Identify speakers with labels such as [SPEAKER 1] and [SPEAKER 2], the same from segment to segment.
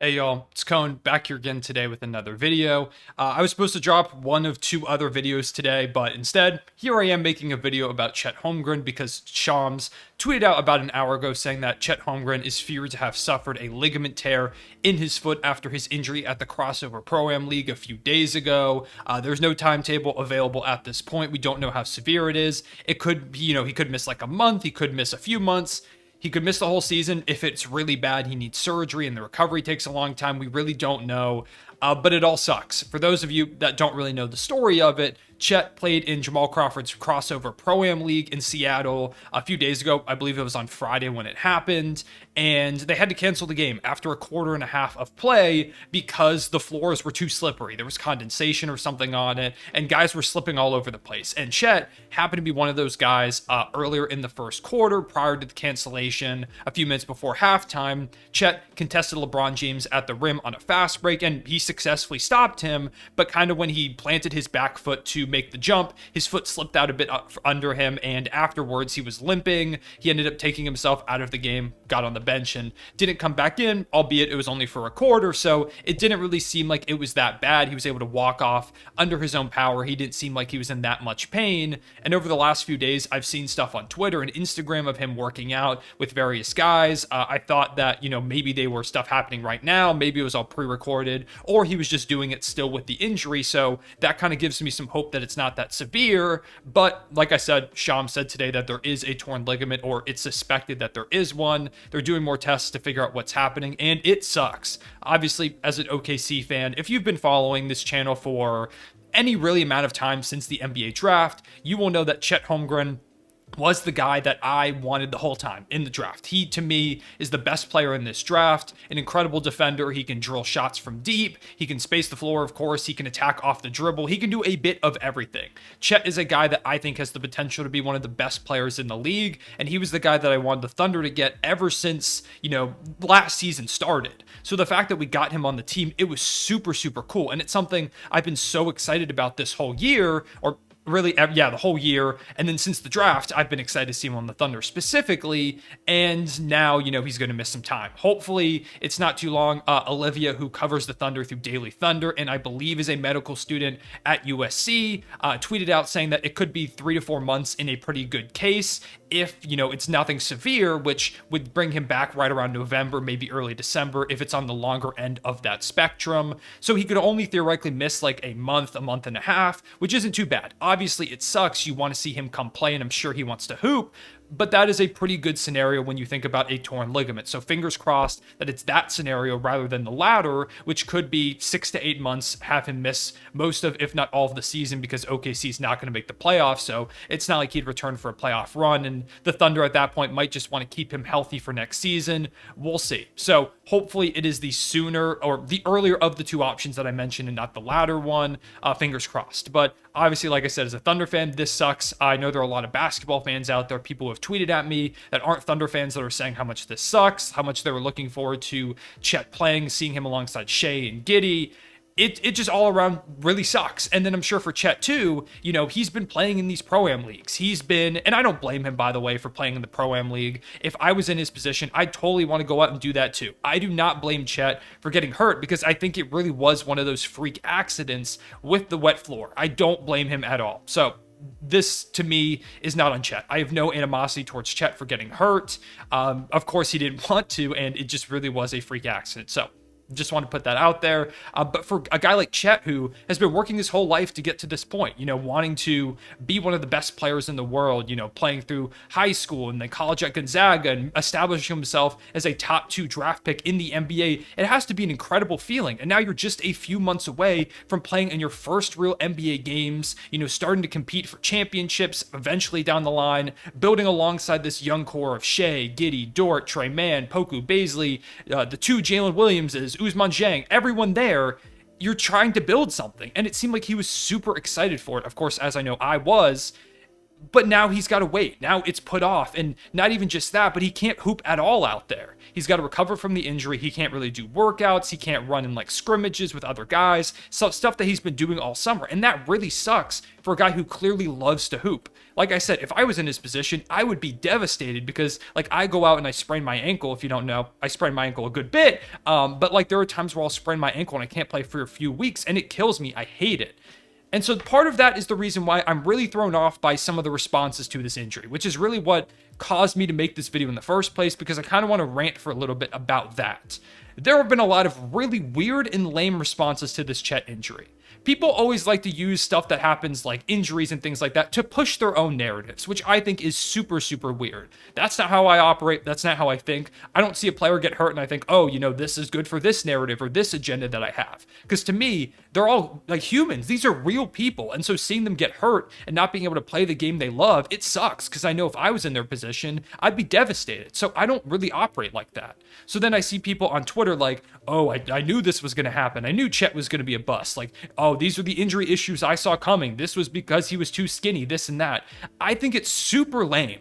[SPEAKER 1] Hey y'all, it's Cone back here again today with another video. I was supposed to drop one of two other videos today, but instead, here I am making a video about Chet Holmgren because Shams tweeted out about an hour ago saying that Chet Holmgren is feared to have suffered a ligament tear in his foot after his injury at the Crossover Pro-Am League a few days ago. There's no timetable available at this point. We don't know how severe it is. It could be, he could miss like a month, he could miss a few months. He could miss the whole season. If it's really bad, he needs surgery and the recovery takes a long time. We really don't know. But it all sucks. For those of you that don't really know the story of it, Chet played in Jamal Crawford's Crossover Pro-Am League in Seattle a few days ago. I believe it was on Friday when it happened. And they had to cancel the game after a quarter and a half of play because the floors were too slippery. There was condensation or something on it, and guys were slipping all over the place. And Chet happened to be one of those guys earlier in the first quarter prior to the cancellation, a few minutes before halftime. Chet contested LeBron James at the rim on a fast break, and he successfully stopped him, but kind of when he planted his back foot to make the jump, his foot slipped out a bit under him, and afterwards he was limping. He ended up taking himself out of the game, got on the bench, and didn't come back in, albeit it was only for a quarter, so it didn't really seem like it was that bad. He was able to walk off under his own power. He didn't seem like he was in that much pain, and over the last few days, I've seen stuff on Twitter and Instagram of him working out with various guys. I thought that, maybe they were stuff happening right now, maybe it was all pre-recorded, or he was just doing it still with the injury, so that kind of gives me some hope that it's not that severe. But like I said, Sham said today that there is a torn ligament, or it's suspected that there is one. They're doing more tests to figure out what's happening, and it sucks. Obviously, as an OKC fan, if you've been following this channel for any really amount of time since the NBA draft, you will know that Chet Holmgren was the guy that I wanted the whole time in the draft. He, to me, is the best player in this draft, an incredible defender. He can drill shots from deep. He can space the floor, of course. He can attack off the dribble. He can do a bit of everything. Chet is a guy that I think has the potential to be one of the best players in the league, and he was the guy that I wanted the Thunder to get ever since, last season started. So the fact that we got him on the team, it was super, super cool, and it's something I've been so excited about this whole year, or really, yeah, the whole year. And then since the draft, I've been excited to see him on the Thunder specifically. And now, he's going to miss some time. Hopefully, it's not too long. Olivia, who covers the Thunder through Daily Thunder, and I believe is a medical student at USC, tweeted out saying that it could be 3 to 4 months in a pretty good case if, it's nothing severe, which would bring him back right around November, maybe early December, if it's on the longer end of that spectrum. So he could only theoretically miss like a month and a half, which isn't too bad. Obviously, it sucks. You want to see him come play, and I'm sure he wants to hoop. But that is a pretty good scenario when you think about a torn ligament. So fingers crossed that it's that scenario rather than the latter, which could be 6 to 8 months, have him miss most of, if not all of the season, because OKC is not going to make the playoffs. So it's not like he'd return for a playoff run. And the Thunder at that point might just want to keep him healthy for next season. We'll see. So hopefully it is the sooner or the earlier of the two options that I mentioned and not the latter one. Fingers crossed. But obviously, like I said, as a Thunder fan, this sucks. I know there are a lot of basketball fans out there, people who have tweeted at me that aren't Thunder fans that are saying how much this sucks, how much they were looking forward to Chet playing, seeing him alongside Shea and Giddey. It just all around really sucks. And then I'm sure for Chet too, he's been playing in these Pro-Am leagues. He's been, and I don't blame him, by the way, for playing in the Pro-Am league. If I was in his position, I'd totally want to go out and do that too. I do not blame Chet for getting hurt because I think it really was one of those freak accidents with the wet floor. I don't blame him at all. So this, to me, is not on Chet. I have no animosity towards Chet for getting hurt. Of course, he didn't want to, and it just really was a freak accident. So just want to put that out there. But for a guy like Chet, who has been working his whole life to get to this point, wanting to be one of the best players in the world, playing through high school and then college at Gonzaga and establishing himself as a top 2 draft pick in the NBA, it has to be an incredible feeling. And now you're just a few months away from playing in your first real NBA games, starting to compete for championships eventually down the line, building alongside this young core of Shea, Giddey, Dort, Trey Mann, Poku, Baisley, the 2 Jalen Williamses, Ousmane Dieng, everyone there. You're trying to build something, and it seemed like he was super excited for it. Of course, as I know I was. But now he's got to wait. Now it's put off. And not even just that, but he can't hoop at all out there. He's got to recover from the injury. He can't really do workouts. He can't run in like scrimmages with other guys. So stuff that he's been doing all summer. And that really sucks for a guy who clearly loves to hoop. Like I said, if I was in his position, I would be devastated because like I go out and I sprain my ankle. If you don't know, I sprain my ankle a good bit. But like there are times where I'll sprain my ankle and I can't play for a few weeks and it kills me. I hate it. And so part of that is the reason why I'm really thrown off by some of the responses to this injury, which is really what caused me to make this video in the first place, because I kind of want to rant for a little bit about that. There have been a lot of really weird and lame responses to this Chet injury. People always like to use stuff that happens like injuries and things like that to push their own narratives, which I think is super, super weird. That's not how I operate. That's not how I think. I don't see a player get hurt and I think, oh, you know, this is good for this narrative or this agenda that I have. Because to me, they're all like humans. These are real people. And so seeing them get hurt and not being able to play the game they love, it sucks. Because I know if I was in their position, I'd be devastated. So I don't really operate like that. So then I see people on Twitter like, oh, I knew this was going to happen. I knew Chet was going to be a bust. Like, oh, these are the injury issues I saw coming. This was because he was too skinny, this and that. I think it's super lame.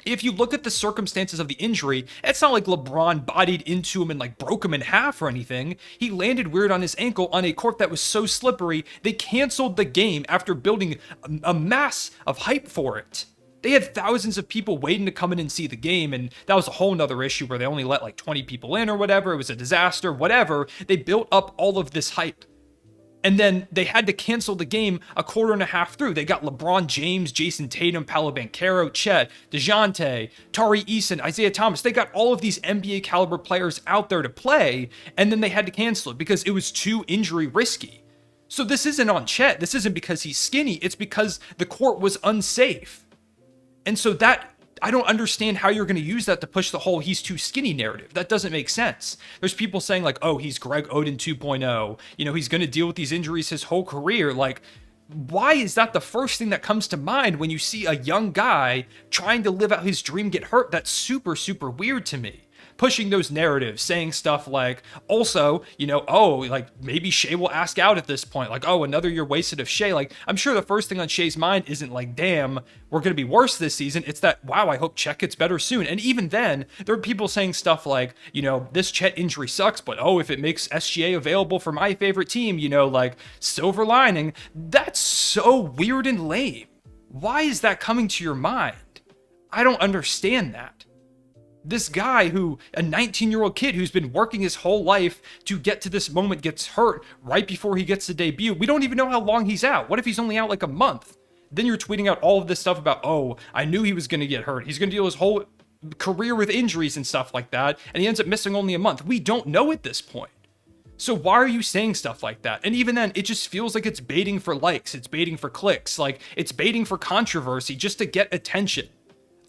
[SPEAKER 1] If you look at the circumstances of the injury, it's not like LeBron bodied into him and like broke him in half or anything. He landed weird on his ankle on a court that was so slippery, they canceled the game after building a mass of hype for it. They had thousands of people waiting to come in and see the game, and that was a whole nother issue where they only let like 20 people in or whatever. It was a disaster, whatever. They built up all of this hype. And then they had to cancel the game a quarter and a half through. They got LeBron James, Jason Tatum, Paolo Banchero, Chet, DeJounte, Tari Eason, Isaiah Thomas. They got all of these NBA caliber players out there to play, and then they had to cancel it because it was too injury risky. So this isn't on Chet. This isn't because he's skinny. It's because the court was unsafe. And so that, I don't understand how you're going to use that to push the whole he's too skinny narrative. That doesn't make sense. There's people saying like, oh, he's Greg Oden 2.0. You know, he's going to deal with these injuries his whole career. Like, why is that the first thing that comes to mind when you see a young guy trying to live out his dream get hurt? That's super, super weird to me. Pushing those narratives, saying stuff like, also, you know, oh, like maybe Shea will ask out at this point. Like, oh, another year wasted of Shea. Like, I'm sure the first thing on Shea's mind isn't like, damn, we're going to be worse this season. It's that, wow, I hope Chet gets better soon. And even then, there are people saying stuff like, you know, this Chet injury sucks, but oh, if it makes SGA available for my favorite team, you know, like silver lining. That's so weird and lame. Why is that coming to your mind? I don't understand that. This guy who, a 19-year-old kid who's been working his whole life to get to this moment, gets hurt right before he gets to debut. We don't even know how long he's out. What if he's only out like a month? Then you're tweeting out all of this stuff about, oh, I knew he was going to get hurt. He's going to deal his whole career with injuries and stuff like that. And he ends up missing only a month. We don't know at this point. So why are you saying stuff like that? And even then, it just feels like it's baiting for likes. It's baiting for clicks. Like, it's baiting for controversy just to get attention.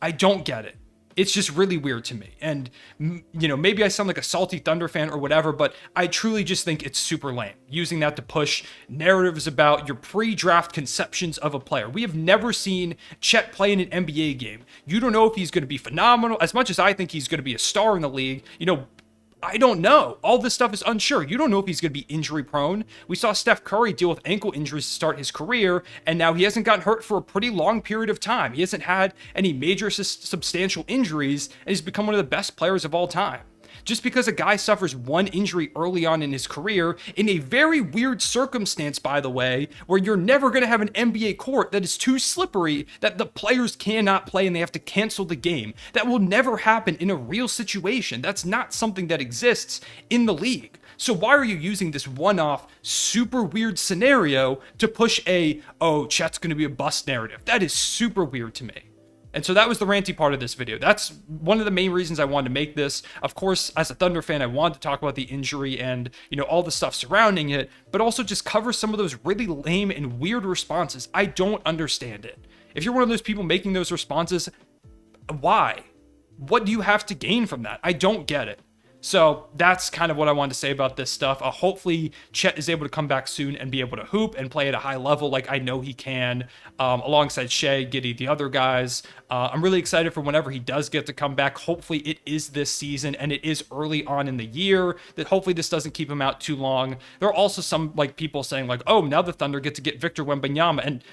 [SPEAKER 1] I don't get it. It's just really weird to me. And, you know, maybe I sound like a salty Thunder fan or whatever, but I truly just think it's super lame. Using that to push narratives about your pre-draft conceptions of a player. We have never seen Chet play in an NBA game. You don't know if he's going to be phenomenal. As much as I think he's going to be a star in the league, you know, I don't know. All this stuff is unsure. You don't know if he's going to be injury prone. We saw Steph Curry deal with ankle injuries to start his career, and now he hasn't gotten hurt for a pretty long period of time. He hasn't had any major substantial injuries, and he's become one of the best players of all time. Just because a guy suffers one injury early on in his career, in a very weird circumstance, by the way, where you're never going to have an NBA court that is too slippery that the players cannot play and they have to cancel the game. That will never happen in a real situation. That's not something that exists in the league. So why are you using this one-off, super weird scenario to push a, oh, Chet's going to be a bust narrative? That is super weird to me. And so that was the ranty part of this video. That's one of the main reasons I wanted to make this. Of course, as a Thunder fan, I wanted to talk about the injury and, you know, all the stuff surrounding it, but also just cover some of those really lame and weird responses. I don't understand it. If you're one of those people making those responses, why? What do you have to gain from that? I don't get it. So that's kind of what I wanted to say about this stuff. Hopefully Chet is able to come back soon and be able to hoop and play at a high level like I know he can, alongside Shea, Giddy, the other guys. I'm really excited for whenever he does get to come back. Hopefully it is this season and it is early on in the year, that hopefully this doesn't keep him out too long. There are also some like people saying like, oh, now the Thunder get to get Victor Wembanyama, and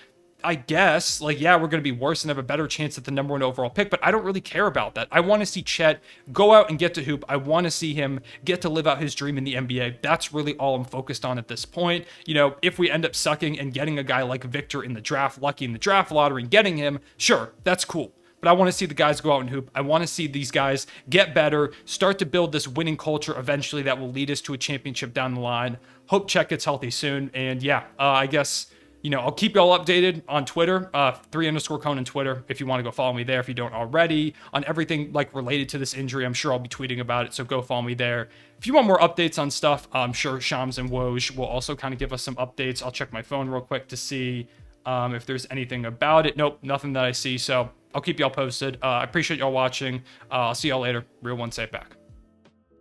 [SPEAKER 1] I guess, like, yeah, we're going to be worse and have a better chance at the number 1 overall pick, but I don't really care about that. I want to see Chet go out and get to hoop. I want to see him get to live out his dream in the NBA. That's really all I'm focused on at this point. You know, if we end up sucking and getting a guy like Victor in the draft, lucky in the draft lottery, and getting him, sure, that's cool. But I want to see the guys go out and hoop. I want to see these guys get better, start to build this winning culture eventually that will lead us to a championship down the line. Hope Chet gets healthy soon. And yeah, I guess, you know, I'll keep y'all updated on Twitter, 3_Conan Twitter, if you want to go follow me there if you don't already, on everything like related to this injury. I'm sure I'll be tweeting about it, so go follow me there. If you want more updates on stuff, I'm sure Shams and Woj will also kind of give us some updates. I'll check my phone real quick to see if there's anything about it. Nope, nothing that I see, so I'll keep y'all posted. I appreciate y'all watching. I'll see y'all later. Real one, safe back.